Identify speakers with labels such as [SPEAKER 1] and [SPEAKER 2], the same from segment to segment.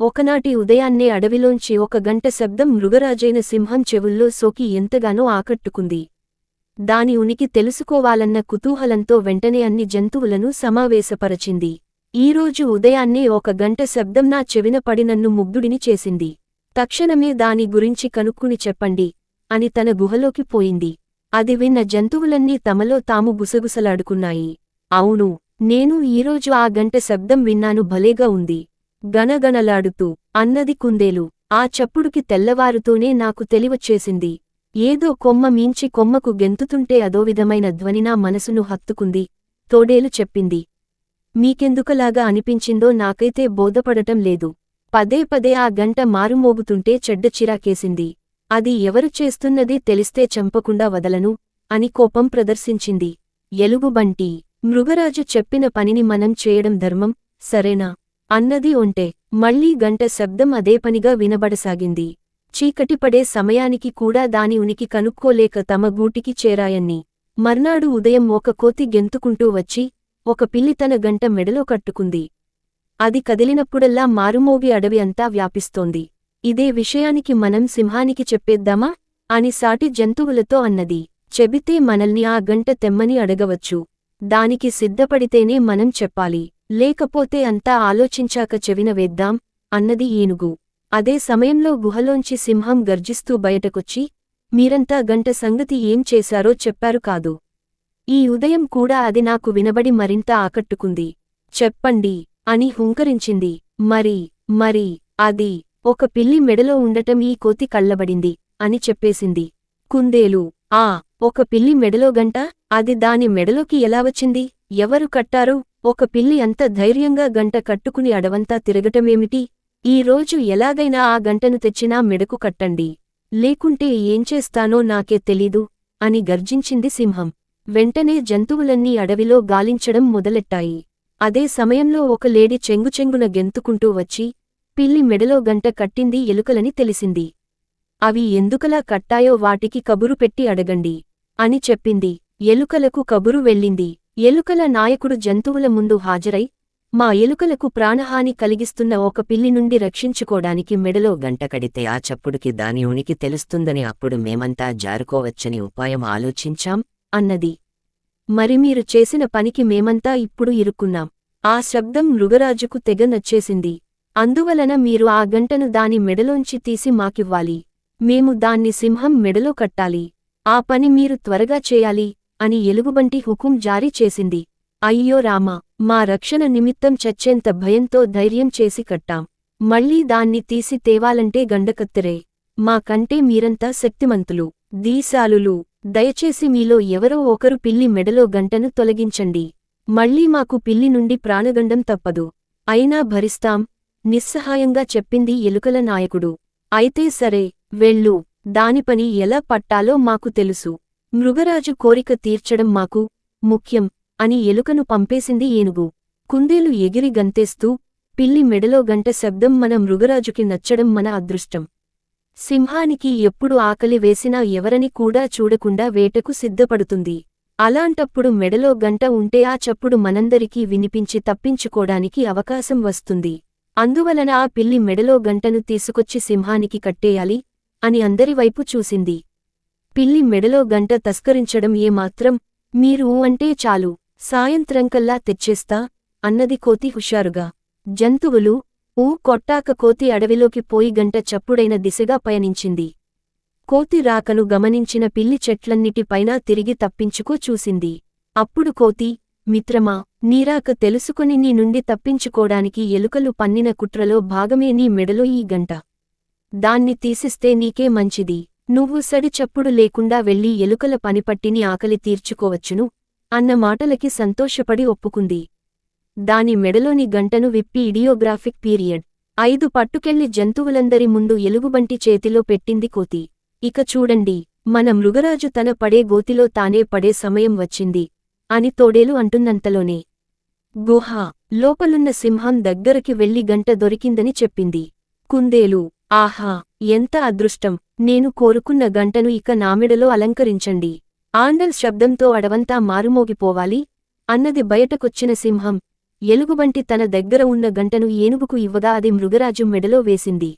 [SPEAKER 1] ఒకనాటి ఉదయాన్నే అడవిలోంచి ఒక గంట శబ్దం మృగరాజైన సింహం చెవుల్లో సోకి ఎంతగానో ఆకట్టుకుంది. దాని ఉనికి తెలుసుకోవాలన్న కుతూహలంతో వెంటనే అన్ని జంతువులను సమావేశపరచింది. ఈరోజు ఉదయాన్నే ఒక గంట శబ్దం నా చెవిన పడి నన్ను ముగ్ధుడిని చేసింది. తక్షణమే దాని గురించి కనుక్కుని చెప్పండి అని తన గుహలోకి పోయింది. అది విన్న జంతువులన్నీ తమలో తాము గుసగుసలాడుకున్నాయి. అవును, నేను ఈరోజు ఆ గంట శబ్దం విన్నాను, భలేగా ఉంది గనగనలాడుతూ అన్నది కుందేలు. ఆ చప్పుడుకి తెల్లవారుతూనే నాకు తెలివచ్చేసింది. ఏదో కొమ్మ మీంచి కొమ్మకు గెంతుతుంటే అదో విధమైన ధ్వని నా మనసును హత్తుకుంది. తోడేలు చెప్పింది. మీకెందుకలాగా అనిపించిందో నాకైతే బోధపడటం లేదు. పదే పదే ఆ గంట మారుమోగుతుంటే చెడ్డ చిరాకేసింది. అది ఎవరు చేస్తున్నది తెలిస్తే చంపకుండా వదలను అని కోపం ప్రదర్శించింది. ఎలుగుబంటి, మృగరాజు చెప్పిన పనిని మనం చేయడం ధర్మం, సరేనా అన్నది ఒంటె. మళ్లీ గంట శబ్దం అదేపనిగా వినబడసాగింది. చీకటిపడే సమయానికి కూడా దాని ఉనికి కనుక్కోలేక తమ గూటికి చేరాయన్ని. మర్నాడు ఉదయం ఒక కోతి గెంతుకుంటూ వచ్చి ఒక పిల్లి తన గంట మెడలో కట్టుకుంది. అది కదిలినప్పుడల్లా మారుమోగి అడవి అంతా వ్యాపిస్తోంది. ఇదే విషయానికి మనం సింహానికి చెప్పేద్దామా అని సాటి జంతువులతో అన్నది. చెబితే మనల్ని ఆ గంట తెమ్మని అడగవచ్చు. దానికి సిద్ధపడితేనే మనం చెప్పాలి, లేకపోతే అంతా ఆలోచించాక చెవిన వేద్దాం అన్నది ఏనుగు. అదే సమయంలో గుహలోంచి సింహం గర్జిస్తూ బయటకొచ్చి, మీరంతా గంట సంగతి ఏం చేశారో చెప్పారు కాదు. ఈ ఉదయం కూడా అది నాకు వినబడి మరింత ఆకట్టుకుంది. చెప్పండి అని హుంకరించింది. మరి అది ఒక పిల్లి మెడలో ఉండటం ఈ కోతి కళ్ళబడింది అని చెప్పేసింది. కుందేలు, ఒక పిల్లి మెడలో గంట? అది దాని మెడలోకి ఎలా వచ్చింది? ఎవరు కట్టారు? ఒక పిల్లి అంత ధైర్యంగా గంట కట్టుకుని అడవంతా తిరగటమేమిటి? ఈ రోజు ఎలాగైనా ఆ గంటను తెచ్చినా మెడకు కట్టండి, లేకుంటే ఏం చేస్తానో నాకే తెలీదు అని గర్జించింది సింహం. వెంటనే జంతువులన్నీ అడవిలో గాలించడం మొదలెట్టాయి. అదే సమయంలో ఒక లేడి చెంగుచెంగున గెంతుకుంటూ వచ్చి పిల్లి మెడలో గంట కట్టింది ఎలుకలని తెలిసింది. అవి ఎందుకలా కట్టాయో వాటికి కబురు పెట్టి అడగండి అని చెప్పింది. ఎలుకలకు కబురు వెళ్ళింది. ఎలుకల నాయకుడు జంతువుల ముందు హాజరై, మా ఎలుకలకు ప్రాణహాని కలిగిస్తున్న ఒక పిల్లి నుండి రక్షించుకోడానికి మెడలో గంట కడితే ఆ చప్పుడుకి దాని ఉనికి తెలుస్తుందని, అప్పుడు మేమంతా జారుకోవచ్చని ఉపాయం ఆలోచించాం అన్నది. మరి మీరు చేసిన పనికి మేమంతా ఇప్పుడు ఇరుక్కున్నాం. ఆ శబ్దం మృగరాజుకు తెగ నచ్చేసింది. అందువలన మీరు ఆ గంటను దాని మెడలోంచి తీసి మాకివ్వాలి. మేము దాన్ని సింహం మెడలో కట్టాలి. ఆ పని మీరు త్వరగా చేయాలి అని ఎలుగుబంటి హుకుం జారీ చేసింది. అయ్యో రామా, మా రక్షణ నిమిత్తం చచ్చేంత భయంతో ధైర్యం చేసి కట్టాం. మళ్లీ దాన్ని తీసి తేవాలంటే గండకత్తెరే. మా కంటే మీరంతా శక్తిమంతులు, దీశాలులు. దయచేసి మీలో ఎవరో ఒకరు పిల్లి మెడలో గంటను తొలగించండి. మళ్లీ మాకు పిల్లి నుండి ప్రాణగండం తప్పదు. అయినా భరిస్తాం నిస్సహాయంగా చెప్పింది ఎలుకల నాయకుడు. అయితే సరే, వెళ్ళు. దాని పని ఎలా పట్టాలో మాకు తెలుసు. మృగరాజు కోరిక తీర్చడం మాకు ముఖ్యం అని ఎలుకను పంపేసింది ఏనుగు. కుందేలు ఎగిరి గంతేస్తూ, పిల్లి మెడలో గంట శబ్దం మన మృగరాజుకి నచ్చడం మన అదృష్టం. సింహానికి ఎప్పుడు ఆకలి వేసినా ఎవరని కూడా చూడకుండా వేటకు సిద్ధపడుతుంది. అలాంటప్పుడు మెడలో గంట ఉంటే ఆ చప్పుడు మనందరికీ వినిపించి తప్పించుకోడానికి అవకాశం వస్తుంది. అందువలన ఆ పిల్లి మెడలో గంటను తీసుకొచ్చి సింహానికి కట్టేయాలి అని అందరివైపు చూసింది. పిల్లి మెడలో గంట తస్కరించడం ఏమాత్రం, మీరు అంటే చాలు, సాయంత్రంకల్లా తెచ్చేస్తా అన్నది కోతి హుషారుగా. జంతువులు కొట్టాక కోతి అడవిలోకి పోయి గంట చప్పుడైన దిశగా పయనించింది. కోతి రాకను గమనించిన పిల్లి చెట్లన్నిటిపైనా తిరిగి తప్పించుకో చూసింది. అప్పుడు కోతి, మిత్రమా, నీరాక తెలుసుకుని నీ నుండి తప్పించుకోడానికి ఎలుకలు పన్నిన కుట్రలో భాగమే నీ మెడలో ఈ గంట. దాన్ని తీసిస్తే నీకే మంచిది. నువ్వు సడి చప్పుడు లేకుండా వెళ్ళి ఎలుకల పనిపట్టిని ఆకలి తీర్చుకోవచ్చును అన్న మాటలకి సంతోషపడి ఒప్పుకుంది. దాని మెడలోని గంటను విప్పి ఇడియోగ్రాఫిక్ పీరియడ్ 5 పట్టుకెళ్లి జంతువులందరి ముందు ఎలుగుబంటి చేతిలో పెట్టింది కోతి. ఇక చూడండి, మన మృగరాజు తన పడే గోతిలో తానే పడే సమయం వచ్చింది అని తోడేలు అంటున్నంతలోనే గుహ లోపలున్న సింహం దగ్గరికి వెళ్లి గంట దొరికిందని చెప్పింది. కుందేలు, ఆహా, ఎంత అదృష్టం! నేను కోరుకున్న గంటను ఇక నామెడలో అలంకరించండి. ఆండల్ శబ్దంతో అడవంతా మారుమోగిపోవాలి అన్నది. బయటకొచ్చిన సింహం, ఎలుగుబంటి తన దగ్గర ఉన్న గంటను ఏనుగుకు ఇవ్వగా అది మృగరాజు మెడలో వేసింది.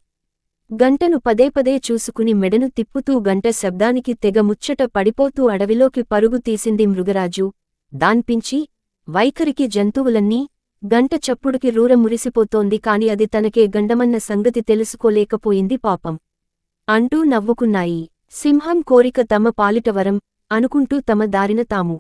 [SPEAKER 1] గంటను పదేపదే చూసుకుని మెడను తిప్పుతూ గంట శబ్దానికి తెగ ముచ్చట పడిపోతూ అడవిలోకి పరుగు తీసింది మృగరాజు. దాన్పించి వైఖరికి జంతువులన్నీ గంట చప్పుడుకి రూర మురిసిపోతోంది కాని అది తనకే గండమన్న సంగతి తెలుసుకోలేకపోయింది పాపం. అంటూ నవ్వుకున్నాయి. సింహం కోరిక తమ పాలిట వరం అనుకుంటూ తమ దారిన తాము